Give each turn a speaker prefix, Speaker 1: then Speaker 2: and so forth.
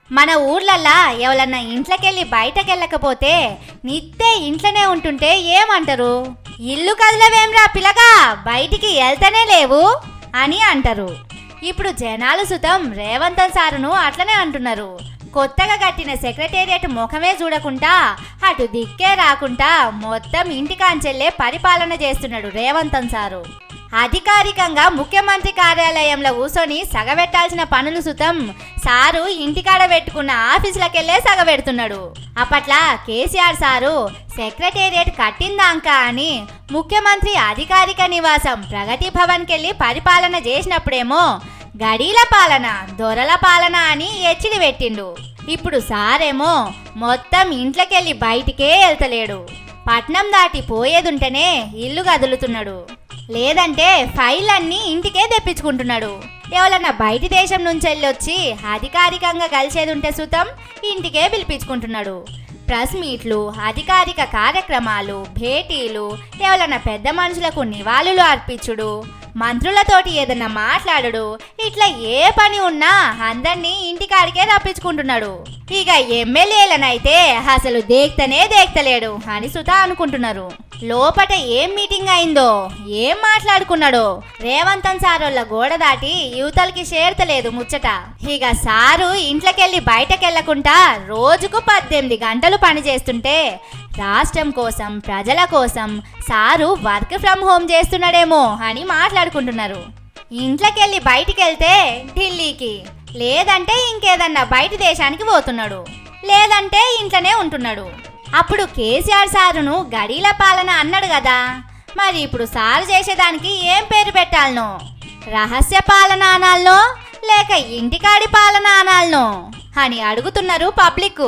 Speaker 1: మన ఊర్లల్లా ఎవరన్నా ఇంట్లోకెళ్ళి బయటకెళ్ళకపోతే నిత్తే ఇంట్లోనే ఉంటుంటే ఏమంటారు? ఇల్లు కదలవేమ్రా పిల్లగా, బయటికి వెళ్తనే లేవు అని అంటారు. ఇప్పుడు జనాలు సుతం రేవంత్ సారును అట్లనే అంటున్నారు. కొత్తగా కట్టిన సెక్రటేరియట్ ముఖమే చూడకుండా అటు దిక్కే రాకుండా మొత్తం ఇంటికాంచెల్లే పరిపాలన చేస్తున్నాడు రేవంత్ సారు. అధికారికంగా ముఖ్యమంత్రి కార్యాలయంలో కూర్చొని సగబెట్టాల్సిన పనులు సుతం సారు ఇంటికాడ పెట్టుకున్న ఆఫీసులకెళ్లే సగబెడుతున్నాడు. అప్పట్లా కేసీఆర్ సారు సెక్రటేరియట్ కట్టిందాంక అని ముఖ్యమంత్రి అధికారిక నివాసం ప్రగతి భవన్కెళ్ళి పరిపాలన చేసినప్పుడేమో గడీల పాలన, దొరల పాలన అని ఎచ్చిడి పెట్టిండు. ఇప్పుడు సారేమో మొత్తం ఇంట్లోకెళ్ళి బయటికే వెళ్తలేడు. పట్నం దాటి పోయేదుంటేనే ఇల్లు కదులుతున్నాడు, లేదంటే ఫైల్ అన్నీ ఇంటికే తెప్పించుకుంటున్నాడు. ఎవరన్నా బయటి దేశం నుంచి వెళ్ళొచ్చి అధికారికంగా కలిసేదుంటే సుతం ఇంటికే పిలిపించుకుంటున్నాడు. ప్రెస్ మీట్లు, అధికారిక కార్యక్రమాలు, భేటీలు, ఎవరన్నా పెద్ద మనుషులకు నివాళులు అర్పించుడు, మంత్రులతోటి ఏదన్నా మాట్లాడు, ఇట్లా ఏ పని ఉన్నా అందరినీ ఇంటికాడికే రప్పించుకుంటున్నాడు. ఇక ఎమ్మెల్యేలనైతే అసలు దేక్తలేడు అని సుతా అనుకుంటున్నారు. లోపట ఏం మీటింగ్ అయిందో, ఏం మాట్లాడుకున్నాడో రేవంత్ సారోళ్ళ గోడ దాటి యువతలకి చేరతలేదు ముచ్చట. ఇక సారు ఇంట్లోకెళ్ళి బయటకెళ్లకుండా రోజుకు 18 గంటలు పని చేస్తుంటే రాష్ట్రం కోసం, ప్రజల కోసం సారు వర్క్ ఫ్రమ్ హోమ్ చేస్తున్నాడేమో అని మాట్లాడుకుంటున్నారు. ఇంట్లోకెళ్ళి బయటికెళ్తే ఢిల్లీకి, లేదంటే ఇంకేదన్నా బయట దేశానికి పోతున్నాడు, లేదంటే ఇంట్లోనే ఉంటున్నాడు. అప్పుడు కేసీఆర్ సారును గడీల పాలన అన్నాడు కదా, మరి ఇప్పుడు సారు చేసేదానికి ఏం పేరు పెట్టాలనో? రహస్య పాలన అనాలనో లేక ఇంటికాడి పాలన అనాలనో అని అడుగుతున్నారు పబ్లిక్.